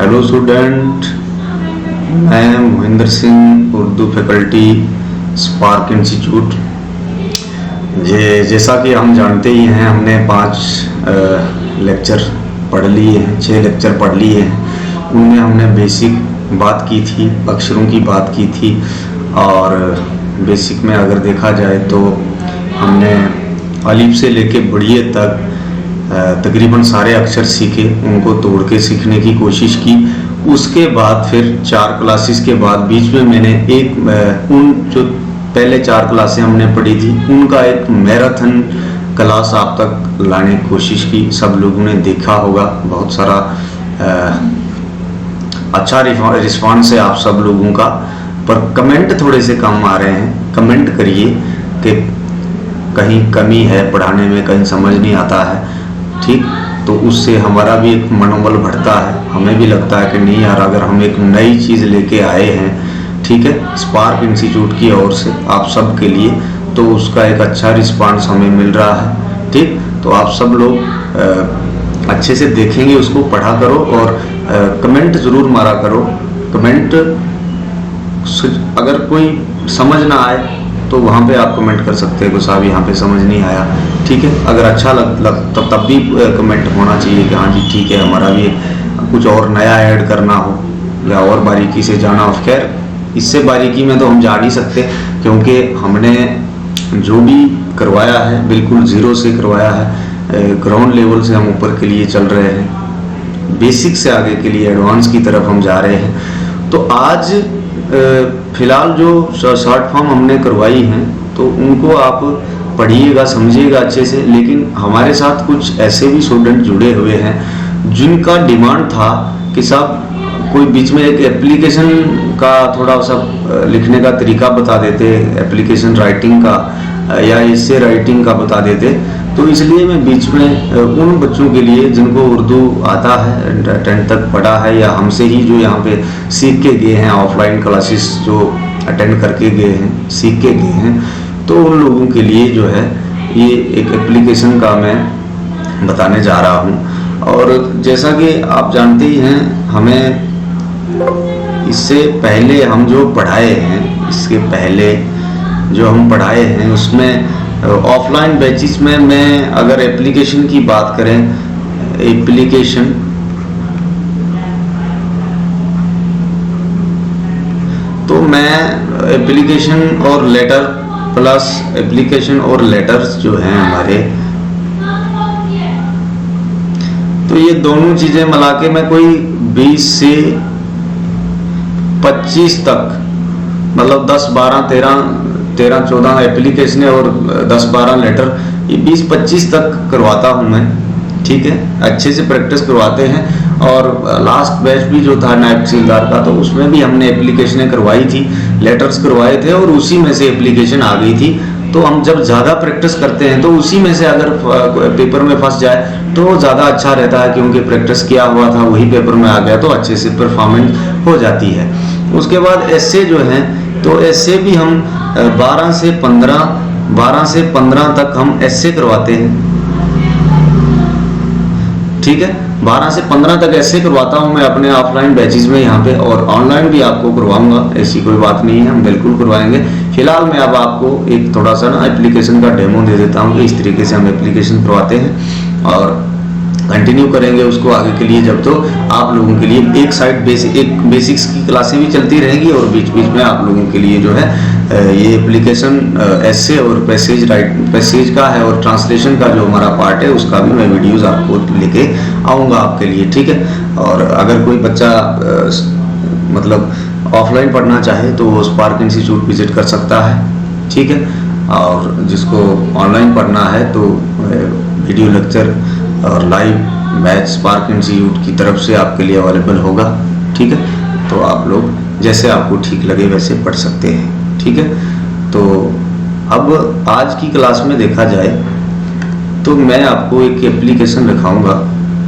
Hello student, मैं Mohinder Singh, Urdu faculty, spark institute. जैसा कि हम जानते ही हैं, हमने 5 लेक्चर पढ़ लिए हैं, 6 लेक्चर पढ़ लिए हैं। उनमें हमने बेसिक बात की थी, अक्षरों की बात की थी, और बेसिक में अगर देखा जाए तो हमने अलिफ से लेके बढ़िए तक तकरीबन सारे अक्षर सीखे, उनको तोड़ के सीखने की कोशिश की। उसके बाद फिर 4 क्लासेस के बाद बीच में मैंने उन जो पहले 4 क्लासें हमने पढ़ी थी उनका एक मैराथन क्लास आप तक लाने की कोशिश की। सब लोगों ने देखा होगा, बहुत सारा अच्छा रिस्पॉन्स है आप सब लोगों का, पर कमेंट थोड़े से कम आ रहे हैं। कमेंट करिए कि कहीं कमी है पढ़ाने में, कहीं समझ नहीं आता है, ठीक। तो उससे हमारा भी एक मनोबल बढ़ता है, हमें भी लगता है कि नहीं यार, अगर हम एक नई चीज़ लेके आए हैं, ठीक है, स्पार्क इंस्टीट्यूट की ओर से आप सब के लिए, तो उसका एक अच्छा रिस्पांस हमें मिल रहा है, ठीक। तो आप सब लोग अच्छे से देखेंगे, उसको पढ़ा करो और कमेंट ज़रूर मारा करो। कमेंट अगर कोई समझ ना आए तो वहाँ पे आप कमेंट कर सकते हैं कि साहब यहाँ पे समझ नहीं आया, ठीक है। अगर अच्छा तब भी कमेंट होना चाहिए कि हाँ जी ठीक है, हमारा भी कुछ और नया ऐड करना हो या और बारीकी से जाना हो। खैर, इससे बारीकी में तो हम जा नहीं सकते, क्योंकि हमने जो भी करवाया है बिल्कुल ज़ीरो से करवाया है। ग्राउंड लेवल से हम ऊपर के लिए चल रहे हैं, बेसिक से आगे के लिए एडवांस की तरफ हम जा रहे हैं। तो आज फिलहाल जो शॉर्ट फॉर्म हमने करवाई हैं तो उनको आप पढ़िएगा, समझिएगा अच्छे से। लेकिन हमारे साथ कुछ ऐसे भी स्टूडेंट जुड़े हुए हैं जिनका डिमांड था कि साहब कोई बीच में एक एप्लीकेशन का थोड़ा सा लिखने का तरीका बता देते, एप्लीकेशन राइटिंग का या एसे राइटिंग का बता देते। तो इसलिए मैं बीच में उन बच्चों के लिए जिनको उर्दू आता है, 10th तक पढ़ा है, या हमसे ही जो यहाँ पे सीख के गए हैं, ऑफलाइन क्लासेस जो अटेंड करके गए हैं, सीख के गए हैं, तो उन लोगों के लिए जो है ये एक एप्लीकेशन का मैं बताने जा रहा हूँ। और जैसा कि आप जानते ही हैं, हमें इससे पहले हम जो पढ़ाए हैं, इसके पहले जो हम पढ़ाए हैं उसमें ऑफलाइन बैचेस में, मैं अगर एप्लीकेशन की बात करें, एप्लीकेशन तो मैं एप्लीकेशन और लेटर प्लस एप्लीकेशन और लेटर्स जो हैं हमारे, तो ये दोनों चीज़ें मिला के मैं कोई 20 से 25 तक, मतलब 10, 12, 13, 14 एप्लीकेशन और 10-12 लेटर, ये 20-25 तक करवाता हूँ मैं, ठीक है। अच्छे से प्रैक्टिस करवाते हैं। और लास्ट बैच भी जो था नायब तहसीलदार का, तो उसमें भी हमने एप्लीकेशनें करवाई थी, लेटर्स करवाए थे, और उसी में से एप्लीकेशन आ गई थी। तो हम जब ज़्यादा प्रैक्टिस करते हैं तो उसी में से अगर पेपर में फंस जाए तो ज़्यादा अच्छा रहता है, क्योंकि प्रैक्टिस किया हुआ था वही पेपर में आ गया तो अच्छे से परफॉर्मेंस हो जाती है। उसके बाद ऐसे जो हैं, तो ऐसे भी हम 12 से 15 तक हम ऐसे करवाते हैं, ठीक है। 12 से 15 तक ऐसे करवाता हूं मैं अपने ऑफलाइन बैचेस में यहाँ पे, और ऑनलाइन भी आपको करवाऊंगा, ऐसी कोई बात नहीं है, हम बिल्कुल करवाएंगे। फिलहाल मैं अब आपको एक थोड़ा सा ना एप्लीकेशन का डेमो दे देता हूँ कि इस तरीके से हम एप्लीकेशन करवाते हैं, और कंटिन्यू करेंगे उसको आगे के लिए। जब तो आप लोगों के लिए एक साइड बेसिक्स की क्लासें भी चलती रहेंगी, और बीच बीच में आप लोगों के लिए जो है ये एप्लीकेशन ऐसे और पैसेज का है, और ट्रांसलेशन का जो हमारा पार्ट है उसका भी मैं वीडियोस आपको लेके आऊँगा आपके लिए, ठीक है। और अगर कोई बच्चा मतलब ऑफलाइन पढ़ना चाहे तो वो स्पार्क इंस्टीट्यूट विजिट कर सकता है, ठीक है। और जिसको ऑनलाइन पढ़ना है तो वीडियो लेक्चर और लाइव बैच स्पार्क इंस्टीट्यूट की तरफ से आपके लिए अवेलेबल होगा, ठीक है। तो आप लोग जैसे आपको ठीक लगे वैसे पढ़ सकते हैं, ठीक है। तो अब आज की क्लास में देखा जाए तो मैं आपको एक एप्लीकेशन दिखाऊंगा,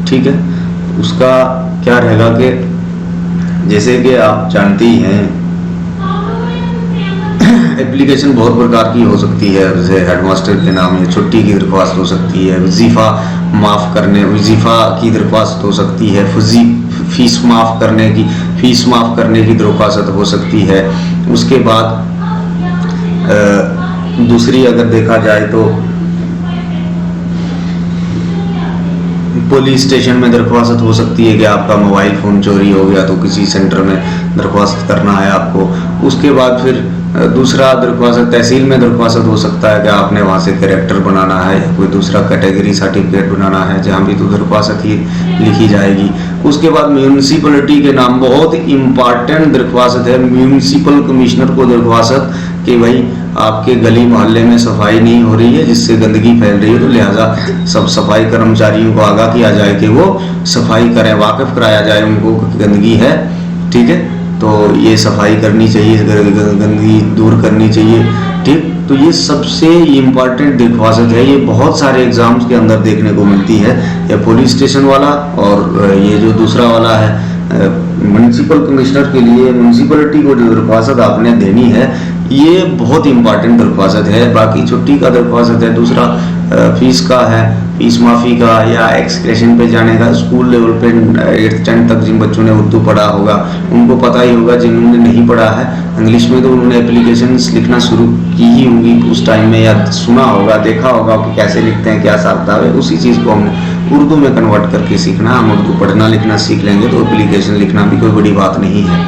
ठीक है। उसका क्या रहेगा कि जैसे कि आप जानते ही हैं एप्लीकेशन बहुत प्रकार की हो सकती है, जैसे हेडमास्टर के नाम या छुट्टी की दरख्वास्त हो सकती है, वजीफ़ा माफ़ करने, वजीफ़ा की दरख्वास्त हो सकती है, फीस माफ़ करने की दरख्वास्त हो सकती है। उसके बाद दूसरी अगर देखा जाए तो पुलिस स्टेशन में दरख्वास्त हो सकती है कि आपका मोबाइल फ़ोन चोरी हो गया, तो किसी सेंटर में दरख्वास्त करना है आपको। उसके बाद फिर दूसरा दरख्वास्त तहसील में दरख्वास्त हो सकता है कि आपने वहाँ से कैरेक्टर बनाना है या कोई दूसरा कैटेगरी सर्टिफिकेट बनाना है, जहाँ भी तो दरख्वास्त ही लिखी जाएगी। उसके बाद म्यूनसिपलिटी के नाम बहुत इम्पॉर्टेंट दरख्वास्त है, म्यूनसिपल कमिश्नर को दरख्वास्त कि भाई आपके गली मोहल्ले में सफाई नहीं हो रही है जिससे गंदगी फैल रही है, तो लिहाजा सब सफाई कर्मचारियों को आगाह किया जाए कि वो सफाई करें, वाकिफ कराया जाए उनको गंदगी है, ठीक है, तो ये सफाई करनी चाहिए, गंदगी दूर करनी चाहिए, ठीक। तो ये सबसे इम्पॉर्टेंट दरख्वास्त है, ये बहुत सारे एग्जाम्स के अंदर देखने को मिलती है, या पुलिस स्टेशन वाला और ये जो दूसरा वाला है म्यूनसिपल कमिश्नर के लिए म्यूनसिपलिटी को जो दरख्वास्त आपने देनी है, ये बहुत इंपॉर्टेंट दरख्वास्त है। बाकी छुट्टी का दरख्वास्त है, दूसरा फीस का है, फीस माफ़ी का या एक्सक्रेशन पे जाने का। स्कूल लेवल पे 8th 10th तक जिन बच्चों ने उर्दू पढ़ा होगा उनको पता ही होगा, जिन्होंने नहीं पढ़ा है इंग्लिश में तो उन्होंने एप्लीकेशंस लिखना शुरू की ही होंगी उस टाइम में, या सुना होगा, देखा होगा कि कैसे लिखते हैं, क्या हिसाब है। उसी चीज़ को हमने उर्दू में कन्वर्ट करके सीखना। हम उर्दू पढ़ना लिखना सीख लेंगे तो एप्लीकेशन लिखना भी कोई बड़ी बात नहीं है।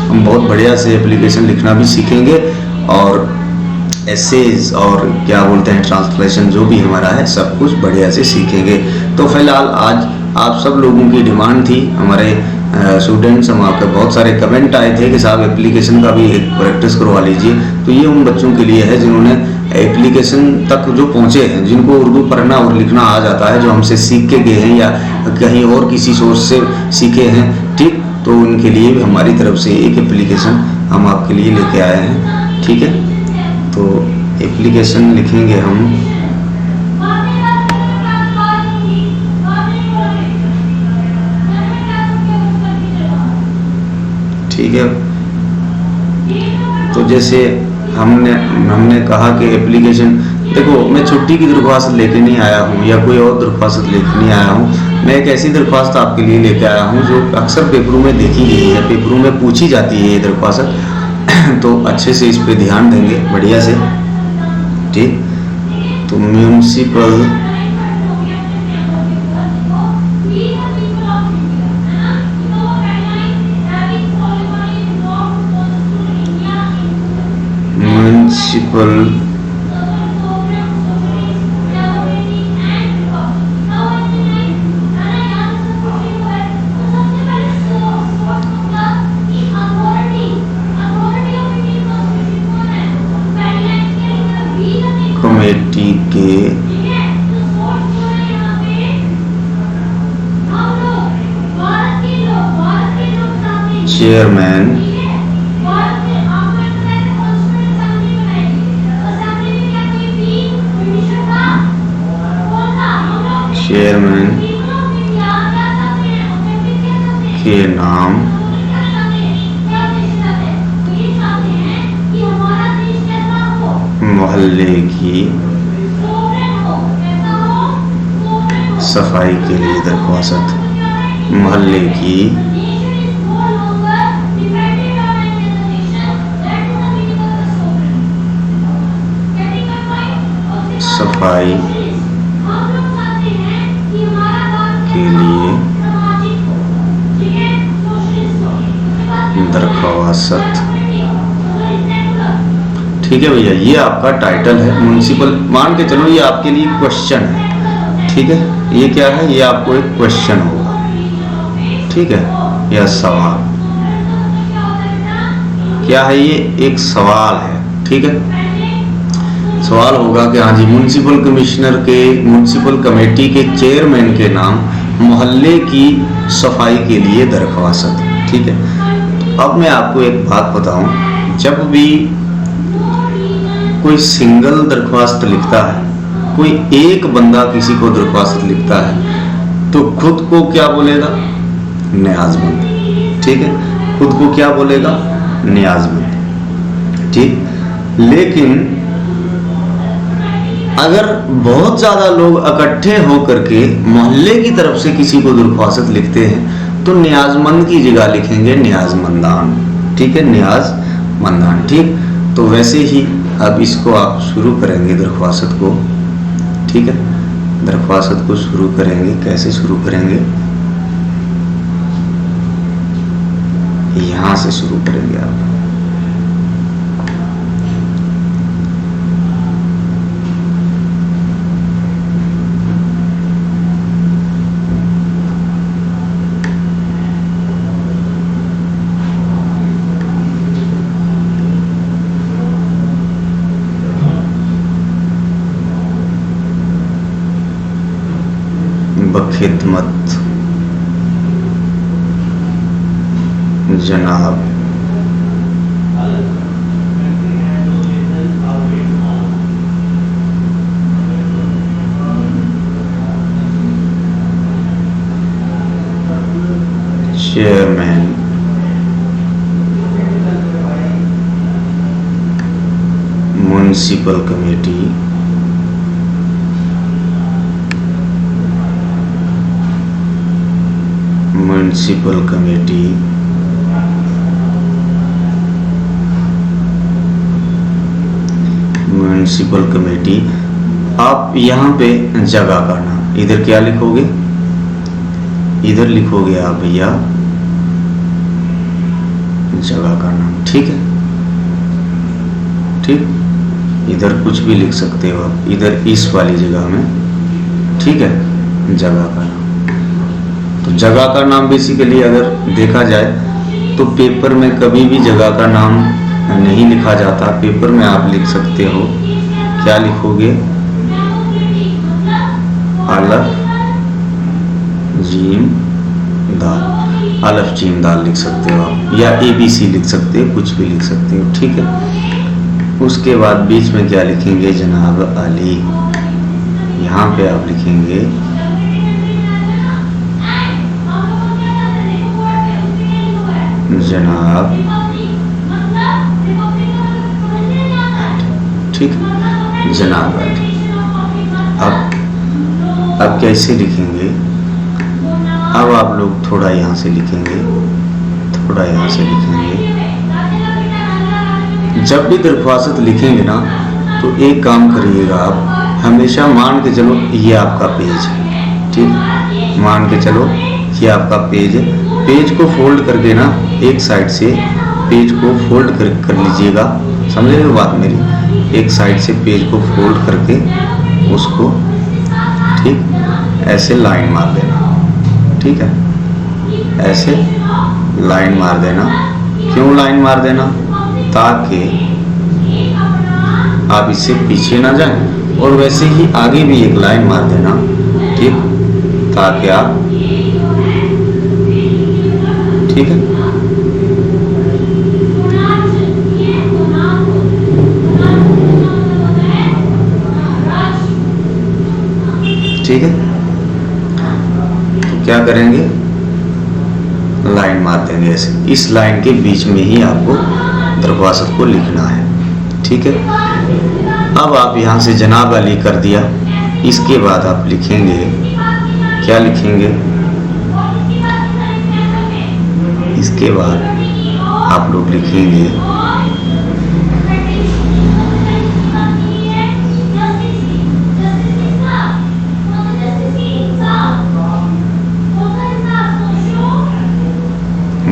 हम बहुत बढ़िया से एप्लीकेशन लिखना भी सीखेंगे और एसेज और क्या बोलते हैं ट्रांसलेशन जो भी हमारा है सब कुछ बढ़िया से सीखेंगे। तो फिलहाल आज आप सब लोगों की डिमांड थी, हमारे स्टूडेंट्स, हम आपके बहुत सारे कमेंट आए थे कि साहब एप्लीकेशन का भी एक प्रैक्टिस करवा लीजिए। तो ये उन बच्चों के लिए है जिन्होंने एप्लीकेशन तक जो पहुँचे हैं, जिनको उर्दू पढ़ना और लिखना आ जाता है, जो हमसे सीख के गए हैं या कहीं और किसी सोर्स से सीखे हैं, ठीक, तो उनके लिए भी हमारी तरफ से एक एप्लीकेशन हम आपके लिए लेके आए हैं, ठीक है। तो एप्लीकेशन लिखेंगे हम, ठीक है। तो जैसे हमने कहा कि एप्लीकेशन, देखो मैं छुट्टी की दरख्वास्त लेके नहीं आया हूँ या कोई और दरख्वास्त लेके नहीं आया हूँ, मैं एक ऐसी दरख्वास्त आपके लिए लेके आया हूँ जो अक्सर पेपरों में देखी गई है, पेपरों में पूछी जाती है ये दरख्वास्त। तो अच्छे से इस पे ध्यान देंगे बढ़िया से, ठीक। तो म्यूनसिपल कमेटी के चेयरमैन के नाम मोहल्ले की सफाई के लिए दरख्वास्त, मोहल्ले की सफाई के लिए दरख्वास्त, ठीक है भैया। ये आपका टाइटल है म्युनिसिपल, मान के चलो ये आपके लिए क्वेश्चन है, ठीक है। ये क्या है, ये आपको एक क्वेश्चन होगा, ठीक है, यह सवाल क्या है, ये एक सवाल है, ठीक है। सवाल होगा कि हाँ जी म्युनिसिपल कमिश्नर के म्युनिसिपल कमेटी के चेयरमैन के नाम मोहल्ले की सफाई के लिए दरख्वास्त, ठीक है। अब मैं आपको एक बात बताऊं, जब भी कोई सिंगल दरख्वास्त लिखता है, कोई एक बंदा किसी को दरख्वास्त लिखता है तो खुद को क्या बोलेगा, न्याज़मंद, ठीक है, खुद को क्या बोलेगा, न्याज़मंद, ठीक। लेकिन अगर बहुत ज्यादा लोग इकट्ठे होकर के मोहल्ले की तरफ से किसी को दरख्वास्त लिखते हैं तो न्याजमंद की जगह लिखेंगे न्याजमंदान। ठीक है, न्याजमंदान। ठीक, तो वैसे ही अब इसको आप शुरू करेंगे दरख्वास्त को। ठीक है, दरख्वास्त को शुरू करेंगे। कैसे शुरू करेंगे? यहां से शुरू करेंगे आप। बखिदमत जनाब chairman municipal committee municipal committee. आप यहाँ पे जगह का नाम इधर क्या लिखोगे? इधर लिखोगे आप भैया जगह का नाम। ठीक है, ठीक, इधर कुछ भी लिख सकते हो आप, इधर इस वाली जगह में। ठीक है, जगह का नाम। तो जगह का नाम बेसिकली अगर देखा जाए तो पेपर में कभी भी जगह का नाम नहीं लिखा जाता। पेपर में आप लिख सकते हो, क्या लिखोगे? अलफ जीम दाल, अलफ जीम दाल लिख सकते हो आप, या ABC लिख सकते हो, कुछ भी लिख सकते हो। ठीक है, उसके बाद बीच में क्या लिखेंगे? जनाब अली। यहाँ पे आप लिखेंगे जनाब। ठीक, जनाब अली। अब कैसे लिखेंगे? अब आप लोग थोड़ा यहाँ से लिखेंगे, थोड़ा यहाँ से लिखेंगे। जब भी दरख्वास्त लिखेंगे ना तो एक काम करिएगा आप, हमेशा मान के चलो ये आपका पेज है। ठीक, मान के चलो ये आपका पेज है। पेज को फोल्ड करके ना एक साइड से पेज को फोल्ड कर लीजिएगा। समझ रहे हो बात मेरी? एक साइड से पेज को फोल्ड करके उसको ठीक ऐसे लाइन मार देना। ठीक है, ऐसे लाइन मार देना। क्यों लाइन मार देना? ताकि आप इससे पीछे ना जाएं, और वैसे ही आगे भी एक लाइन मार देना। ठीक, ताकि आप, ठीक है, ठीक है। तो क्या करेंगे? लाइन मार देंगे ऐसे। इस लाइन के बीच में ही आपको दरख्वास्त को लिखना है। ठीक है, अब आप यहाँ से जनाब अली कर दिया। इसके बाद आप लिखेंगे, क्या लिखेंगे? इसके बाद आप लोग लिखेंगे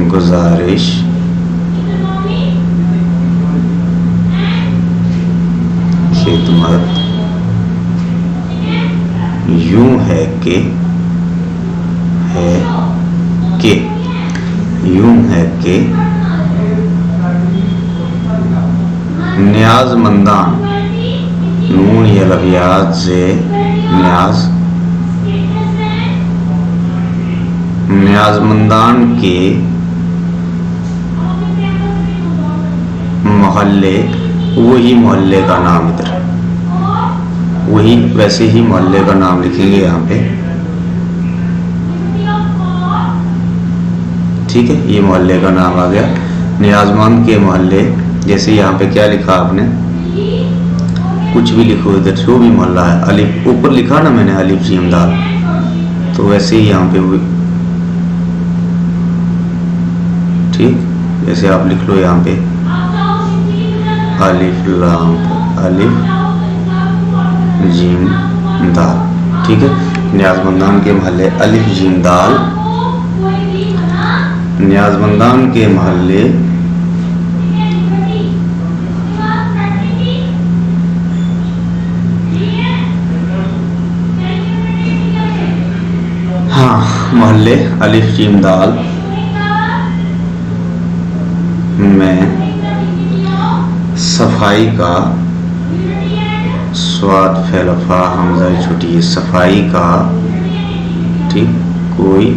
गुजारिश खिदमत यूं है कि न्याजमंदान नून या लबियात से न्याजमंदान के मोहल्ले, वही मोहल्ले का नाम, इधर वही वैसे ही मोहल्ले का नाम लिखेंगे यहाँ पे। ठीक है, ये मोहल्ले का नाम आ गया। न्याजमंद के मोहल्ले, जैसे यहाँ पे क्या लिखा आपने, कुछ भी लिखो इधर, जो भी मोहल्ला है। अलिफ ऊपर लिखा ना मैंने, अलिफ जीम दाल, तो वैसे ही यहाँ पे ठीक, जैसे आप लिख लो यहाँ पे अलिफ लाम अलिफ जीम दाल। ठीक है, नियाज़मंदान के महल्ले अलिफ जीम दाल, नियाज़मंदान के महल्ले महल्ले अलिफ जीम दाल में सफाई का स्वाद फैलफा हमजा छुटी सफाई का, ठीक, कोई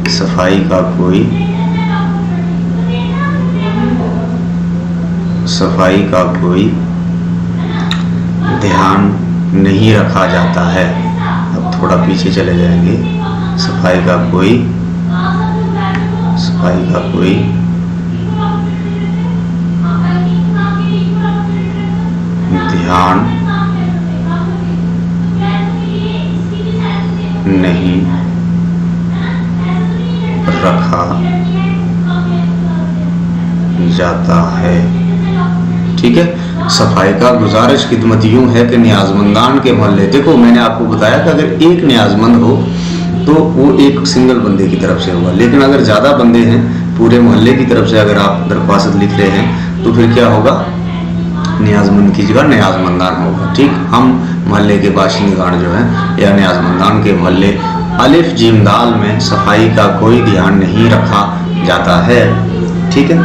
सफाई का कोई ध्यान नहीं रखा जाता है। अब थोड़ा पीछे चले जाएंगे। सफाई का कोई ध्यान नहीं रखा जाता है। ठीक है, सफाई का गुजारिश खिदमत यूं है कि नियाज़मंदान के मोहल्ले, देखो मैंने आपको बताया कि अगर एक नियाज़मंद हो तो वो एक सिंगल बंदे की तरफ से होगा, लेकिन अगर ज़्यादा बंदे हैं पूरे मोहल्ले की तरफ से अगर आप दरख्वास्त लिख रहे हैं तो फिर क्या होगा, नियाज़मंद की जगह नियाज़मंदान होगा। ठीक, हम मोहल्ले के बाशिंदगान जो हैं या नियाज़मंदान के मोहल्ले अलिफ जीम दाल में सफाई का कोई ध्यान नहीं रखा जाता है। ठीक है,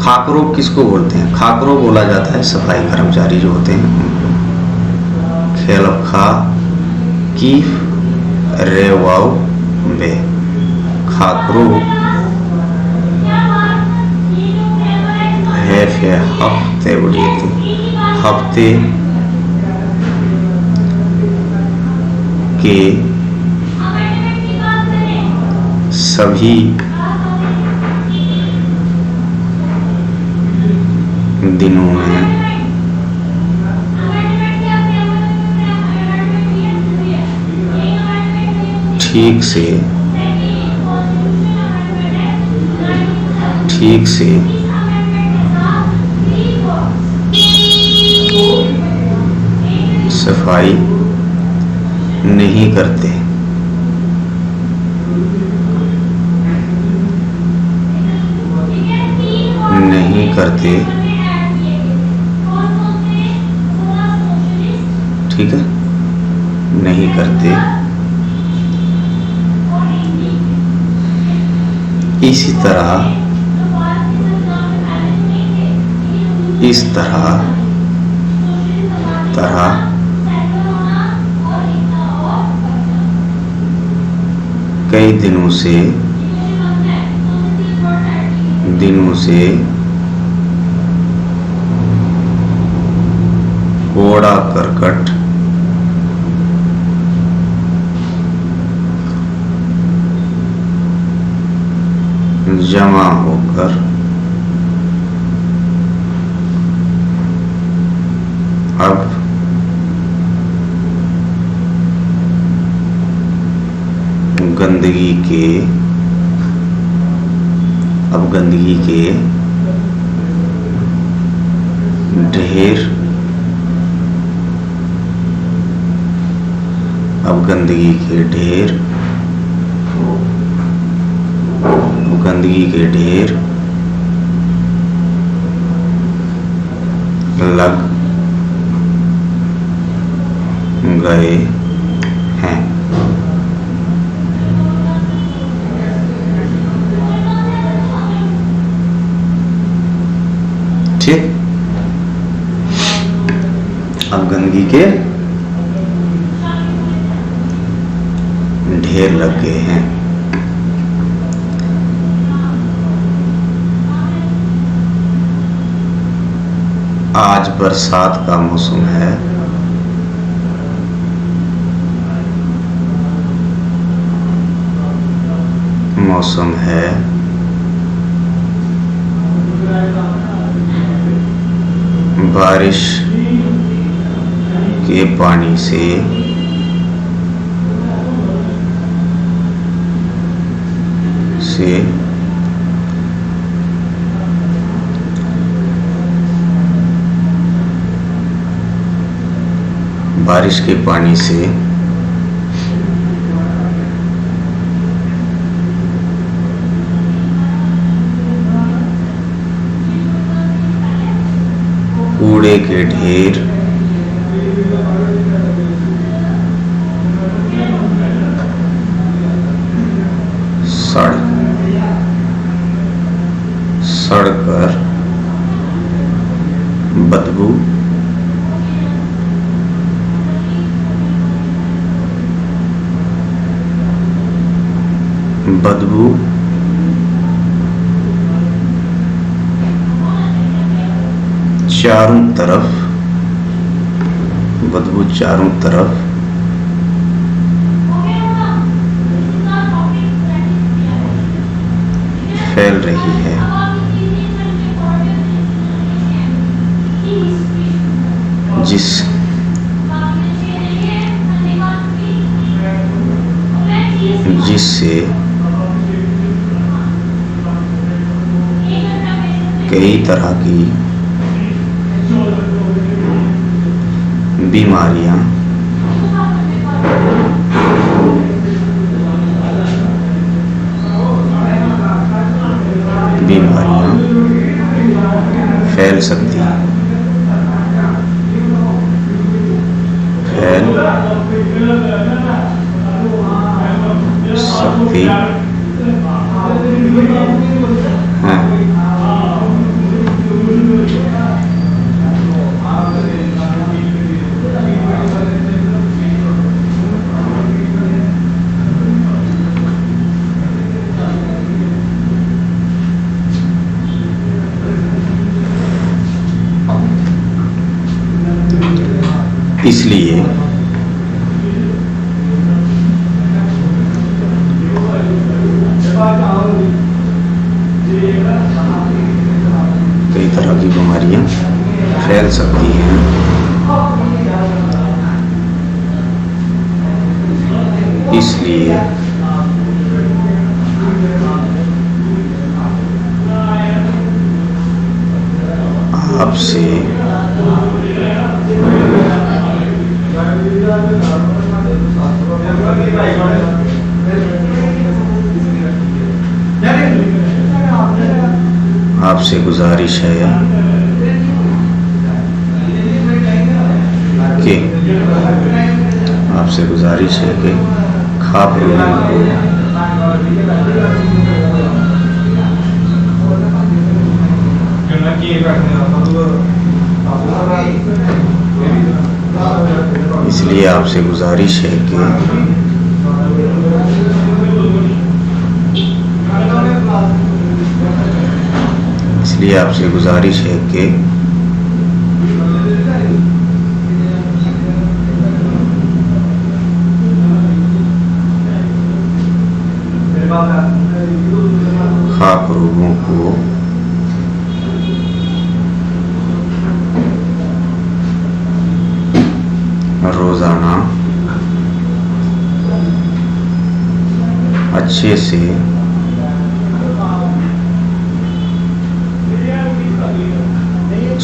खाकरोब किसको बोलते हैं? खाकरोब बोला जाता है सफाई कर्मचारी जो होते हैं उनको। खेलखा कीफ रेवाव बे, खाकरोब है फे हफ्ते उड़ीते, हफ्ते के सभी दिनों में ठीक से सफाई नहीं करते। ठीक है, नहीं करते। इस तरह कई दिनों से कूड़ा करकट जमा होकर अब गंदगी के ढेर लग गए हैं। ठीक, अब गंदगी के ढेर लग गए हैं। आज बरसात का मौसम है। बारिश के पानी से से बारिश के पानी से कूड़े के ढेर सड़कर बदबू चारों तरफ फैल रही है। जिससे कई तरह की बीमारियां फैल सकती हैं। इसलिए कई तरह की बीमारियां फैल सकती हैं। इसलिए आपसे गुजारिश है कि खापरों को इसलिए आपसे गुजारिश है कि खाक रोगों को रोजाना अच्छे से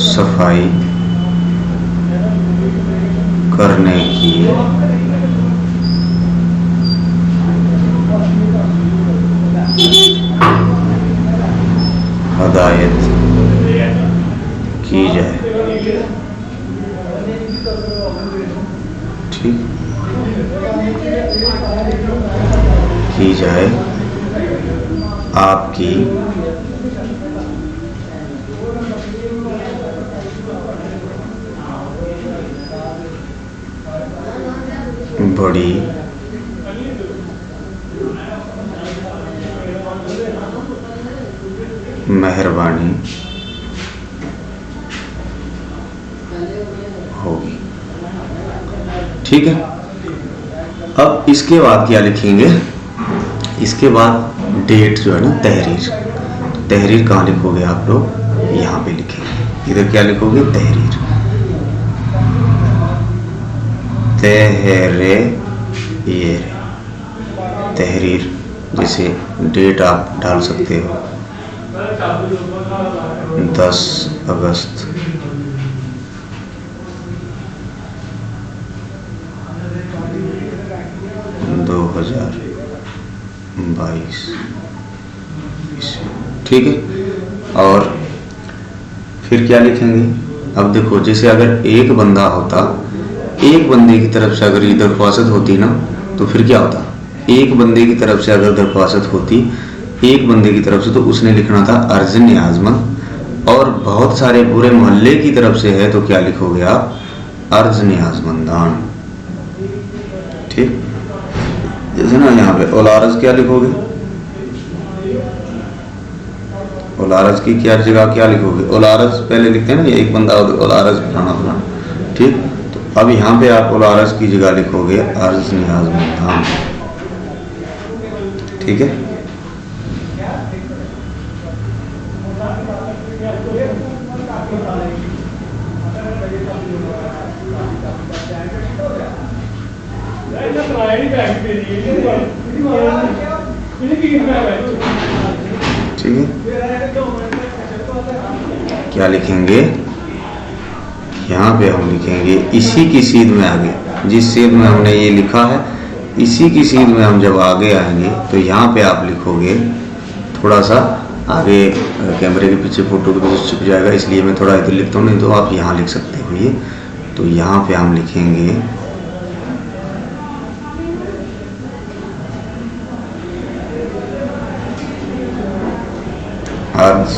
सफाई करने की हदायत की जाए। ठीक की जाए। आपकी बड़ी मेहरबानी होगी। ठीक है, अब इसके बाद क्या लिखेंगे? इसके बाद डेट जो है ना, तहरीर कहाँ लिखोगे आप लोग? यहाँ पे लिखेंगे। इधर क्या लिखोगे? तहरीर जैसे डेट आप डाल सकते हो 10 अगस्त 2022, ठीक है। और फिर क्या लिखेंगे, अब देखो जैसे अगर एक बंदा होता, एक बंदे की तरफ से अगर ये दरख्वास्त होती ना, तो फिर क्या होता, एक बंदे की तरफ से अगर दरख्वास्त होती, एक बंदे की तरफ से, तो उसने लिखना था अर्ज न्याज़मंद, और बहुत सारे पूरे मोहल्ले की तरफ से है तो क्या लिखोगे आप, अर्ज न्याज़मंदान, ठीक। जैसे ना यहाँ पे ओलारज क्या लिखोगे, ओलारज की क्या जगह क्या लिखोगे, ओलारज पहले लिखते हैं ना, ये एक बंदा ओलारज फलाना फलाना, ठीक। तो अब यहाँ पे आप ओलारज की जगह लिखोगे अर्ज न्याज़मंदान, ठीक है। ठीक है, क्या लिखेंगे यहाँ पे, हम लिखेंगे इसी की सीध में आगे, जिस सीध में हमने ये लिखा है, इसी की सीध में हम जब आगे आएंगे तो यहाँ पे आप लिखोगे, थोड़ा सा आगे कैमरे के पीछे फोटो के पीछे छिप जाएगा, इसलिए मैं थोड़ा इधर लिखता हूँ, नहीं तो आप यहाँ लिख सकते हो ये। तो यहाँ पे हम लिखेंगे अर्ज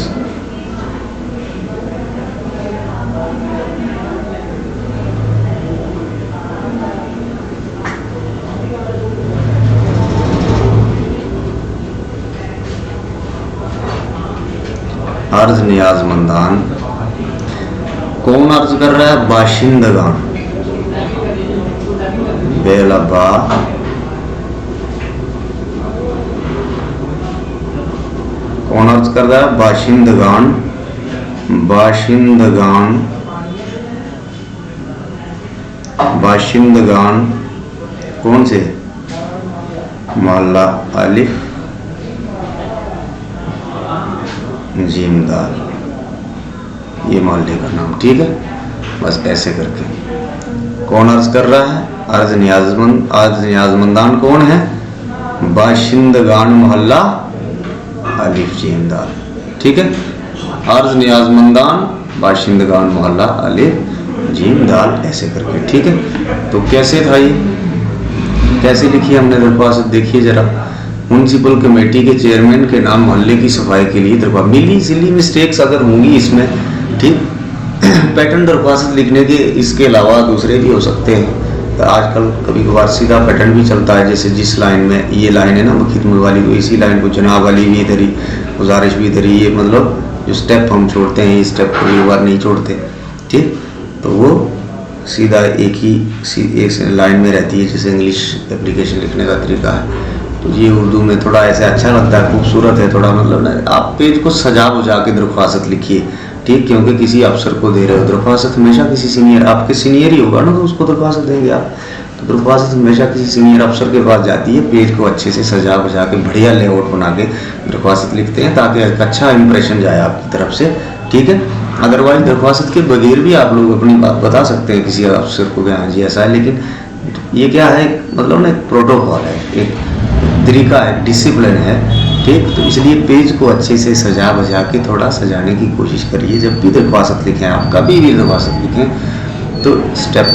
अर्ज न्याज़मंदान, कौन अर्ज कर रहा है, बाशिंदगान, बेलबा कौन अर्ज कर रहा है, बाशिंदगान, बाशिंदगान, बाशिंदगान कौन से, मोहल्ला अलिफ जीम दाल, ये मोहल्ले का नाम, ठीक है। बस ऐसे करके कौन अर्ज कर रहा है, अर्ज न्याज़मंदान कौन है, बाशिंदगान मोहल्ला अलिफ जीम दाल, ठीक है। अर्ज न्याज़मंदान बाशिंदगान मोहल्ला अलिफ जीम दाल, ऐसे करके, ठीक है। तो कैसे था ये, कैसे लिखी हमने दरख्वास्त, देखिए जरा, म्यूनसिपल कमेटी के चेयरमैन के नाम मोहल्ले की सफाई के लिए दरख्वास्त, मिली सिली मिस्टेक्स अगर होंगी इसमें, ठीक। पैटर्न दरख्वास्त लिखने के इसके अलावा दूसरे भी हो सकते हैं, तो आजकल कभी कभार सीधा पैटर्न भी चलता है, जैसे जिस लाइन में ये लाइन है ना खिदमत वाली, तो इसी लाइन को जनाब वाली भी इधर ही, गुजारिश भी इधर ही, ये मतलब जो स्टेप हम छोड़ते हैं, ये स्टेप कभी बार नहीं छोड़ते, ठीक। तो वो सीधा एक लाइन में रहती है, जैसे इंग्लिश एप्लीकेशन लिखने का तरीका है। तो ये उर्दू में थोड़ा ऐसे अच्छा लगता है, खूबसूरत है थोड़ा, मतलब ना, आप पेज को सजा बुझा के दरख्वास्त लिखिए, ठीक। क्योंकि किसी अफसर को दे रहे हो दरख्वास्त, हमेशा किसी सीनियर, आपके सीनियर ही होगा ना, तो उसको दरख्वास्त देंगे आप, तो दरख्वास्त हमेशा किसी सीनियर अफसर के पास जाती है। पेज को अच्छे से सजा बुझा के बढ़िया लेआउट बना के दरख्वास्त लिखते हैं, ताकि एक अच्छा इंप्रेशन जाए आपकी तरफ से, ठीक है। अदरवाइज दरख्वास्त के बगैर भी आप लोग अपनी बात बता सकते हैं किसी अफसर को कि हाँ जी ऐसा है, लेकिन ये क्या है, मतलब ना एक प्रोटोकॉल है, एक तरीका है, डिसिप्लिन है, ठीक। तो इसलिए पेज को अच्छे से सजा बजा के थोड़ा सजाने की कोशिश करिए। जब भी दरख्वास्त लिखें, आप कभी भी दरख्वास्त लिखें तो स्टेप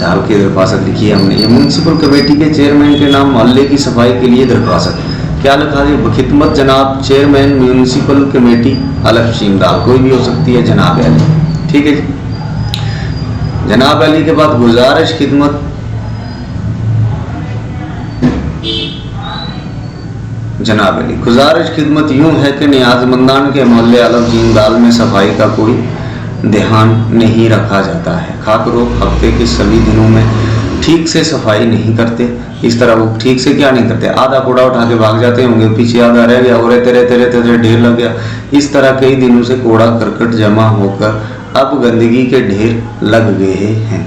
डाल के दरख्वास्त लिखिए। हमने ये म्यूनसिपल कमेटी के चेयरमैन के नाम मोहल्ले की सफाई के लिए दरख्वास्त, क्या लिखा है, खिदमत जनाब चेयरमैन म्यूनसिपल कमेटी अलिफ जीम दाल, कोई भी हो सकती है, जनाब अली, ठीक है। जनाब अली के बाद गुजारिश खिदमत, जनाब अली, गुजारिश खिदमत यूँ है कि न्याज़मंदान के मोहल्ले अलिफ जीम दाल में सफाई का कोई ध्यान नहीं रखा जाता है। खाक रोक हफ्ते के सभी दिनों में ठीक से सफाई नहीं करते। इस तरह वो ठीक से क्या नहीं करते, आधा कूड़ा उठा के भाग जाते होंगे, पीछे आधा रह गया, और रहते रहते ढेर लग गया। इस तरह कई दिनों से कूड़ा करकट जमा होकर अब गंदगी के ढेर लग गए हैं।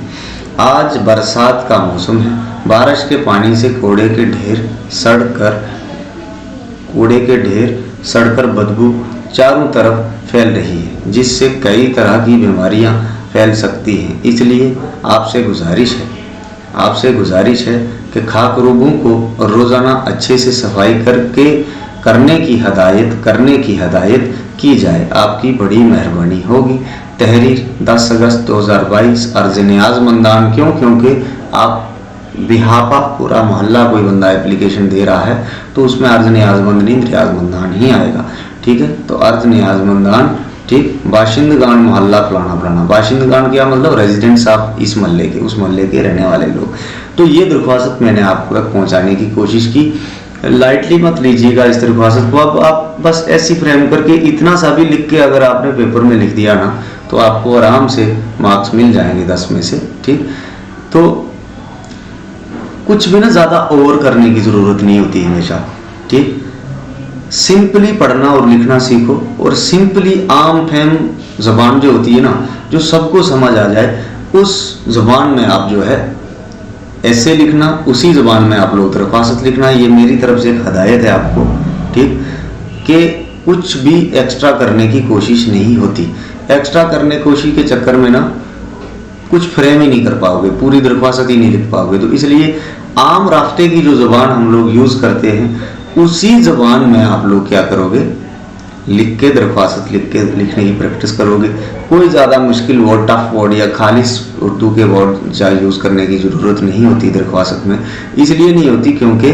आज बरसात का मौसम है, बारिश के पानी से कूड़े के ढेर सड़ कर कूड़े के ढेर, सड़कर बदबू चारों तरफ फैल रही है, जिससे कई तरह की बीमारियां फैल सकती हैं। इसलिए आपसे गुजारिश है कि खाक रोगों को रोज़ाना अच्छे से सफाई करने की हदायत की जाए। आपकी बड़ी मेहरबानी होगी। तहरीर 10 अगस्त 2022। अर्ज़ नियाज़मंदान। क्यों? क्योंकि आप बिहापा पूरा मोहल्ला कोई बंदा एप्लीकेशन दे रहा है तो उसमें अर्ज़ नियाज़मंद नहीं, रियाज़मंदान ही आएगा। ठीक है, तो अर्ज़ नियाज़मंदान। ठीक, बाशिंदगान मोहल्ला फलाना। बाशिंदगान क्या मतलब? रेजिडेंट्स ऑफ इस मोहल्ले के, उस मोहल्ले के रहने वाले लोग। तो ये दरख्वास्त मैंने आपको तक पहुंचाने की कोशिश की। लाइटली मत लीजिएगा इस दरख्वास्त को। अब आप बस ऐसी फ्रेम करके इतना सा भी लिख के अगर आपने पेपर में लिख दिया ना तो आपको आराम से मार्क्स मिल जाएंगे 10 में से। ठीक, तो कुछ भी ना ज़्यादा ओवर करने की ज़रूरत नहीं होती हमेशा। ठीक, सिंपली पढ़ना और लिखना सीखो, और सिंपली आम फहम ज़बान जो होती है ना, जो सबको समझ आ जाए, उस ज़बान में आप जो है ऐसे लिखना, उसी ज़बान में आप लोग दरख्वास्त लिखना। ये मेरी तरफ से एक हदायत है आपको। ठीक, कि कुछ भी एक्स्ट्रा करने की कोशिश नहीं होती। एक्स्ट्रा करने की कोशिश के चक्कर में ना कुछ फ्रेम ही नहीं कर पाओगे, पूरी दरख्वास्त ही नहीं लिख पाओगे। तो इसलिए आम रास्ते की जो ज़बान हम लोग यूज़ करते हैं उसी ज़बान में आप लोग क्या करोगे, लिख के दरख्वास्त लिखने की प्रैक्टिस करोगे। कोई ज़्यादा मुश्किल वर्ड, टफ वर्ड या खालिस उर्दू के वर्ड यूज़ करने की ज़रूरत नहीं होती दरख्वास्त में। इसलिए नहीं होती क्योंकि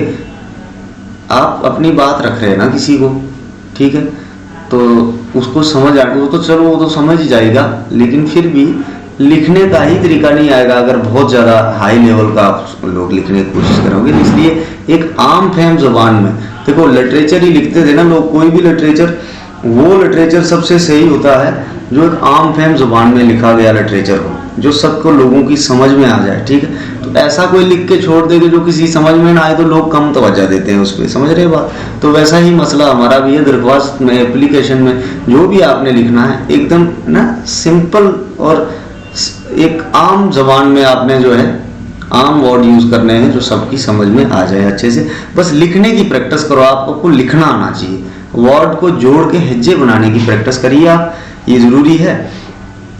आप अपनी बात रख रहे हैं ना किसी को। ठीक है, तो उसको समझ आ, वो तो चलो वो तो समझ ही जाएगा, लेकिन फिर भी लिखने का ही तरीका नहीं आएगा अगर बहुत ज़्यादा हाई लेवल का आप लोग लिखने की कोशिश करोगे। इसलिए एक आम फहम ज़बान में, देखो लिटरेचर ही लिखते थे ना लोग, कोई भी लिटरेचर, वो लिटरेचर सबसे सही होता है जो एक आम फहम ज़बान में लिखा गया लिटरेचर हो, जो सबको लोगों की समझ में आ जाए। ठीक है, तो ऐसा कोई लिख के छोड़ देगा जो किसी समझ में ना आए तो लोग कम तवज्जो देते हैं उस पर। समझ रहे बात? तो वैसा ही मसला हमारा भी है दरख्वास्त में, एप्लीकेशन में जो भी आपने लिखना है एकदम ना सिंपल और एक आम ज़बान में आपने जो है आम वर्ड यूज़ करने हैं जो सबकी समझ में आ जाए अच्छे से। बस लिखने की प्रैक्टिस करो, आपको लिखना आना चाहिए, वर्ड को जोड़ के हिज्जे बनाने की प्रैक्टिस करिए आप, ये ज़रूरी है।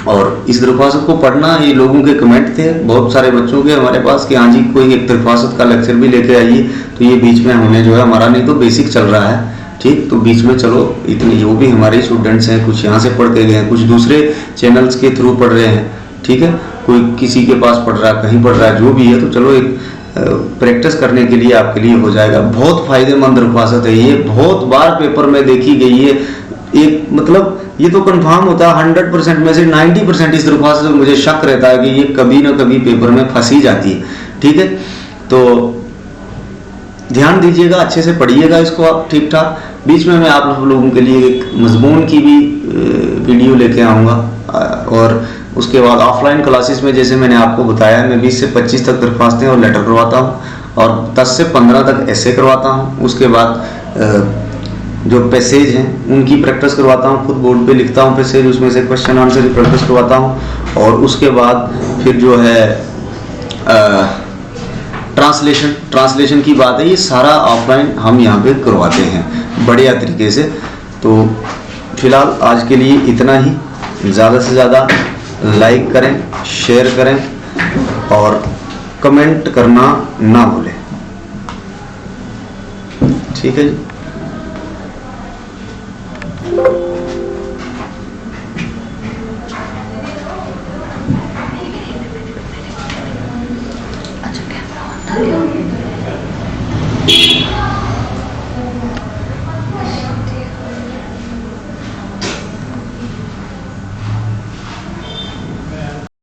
और इस दरख्वास्त को पढ़ना, ये लोगों के कमेंट थे बहुत सारे बच्चों के हमारे पास कि हाँ जी कोई एक दरख्वास्त का लेक्चर भी लेके आइए, तो ये बीच में हमने जो है हमारा नहीं तो बेसिक चल रहा है। ठीक, तो बीच में चलो इतने वो भी हमारे स्टूडेंट्स हैं, कुछ यहाँ से पढ़ के गए हैं, कुछ दूसरे चैनल्स के थ्रू पढ़ रहे हैं। ठीक है, कोई किसी के पास पढ़ रहा है, कहीं पढ़ रहा है, जो भी है, तो चलो एक प्रैक्टिस करने के लिए आपके लिए हो जाएगा। बहुत फायदेमंद दरख्वास्त है ये, बहुत बार पेपर में देखी गई है। एक मतलब ये तो कंफर्म होता है 100% में से 90% इस दरख्वास्त में मुझे शक रहता है कि ये कभी ना कभी पेपर में फंसी जाती है। ठीक है, तो ध्यान दीजिएगा, अच्छे से पढ़िएगा इसको आप ठीक ठाक। बीच में मैं आप लोगों के लिए एक मजमून की भी वीडियो लेके आऊँगा, और उसके बाद ऑफलाइन क्लासेस में जैसे मैंने आपको बताया मैं 20 से 25 तक दरख्वास्तें और लेटर करवाता हूँ, और 10 से 15 तक ऐसे करवाता हूँ। उसके बाद जो पैसेज हैं उनकी प्रैक्टिस करवाता हूँ, खुद बोर्ड पे लिखता हूँ पैसेज, उसमें से क्वेश्चन आंसर की प्रैक्टिस करवाता हूँ। और उसके बाद फिर जो है ट्रांसलेशन की बात है, ये सारा ऑफलाइन हम यहाँ पे करवाते हैं बढ़िया तरीके से। तो फिलहाल आज के लिए इतना ही। ज़्यादा से ज़्यादा लाइक करें, शेयर करें और कमेंट करना ना भूलें। ठीक है जी। अच्छा, कैमरा ऑन था।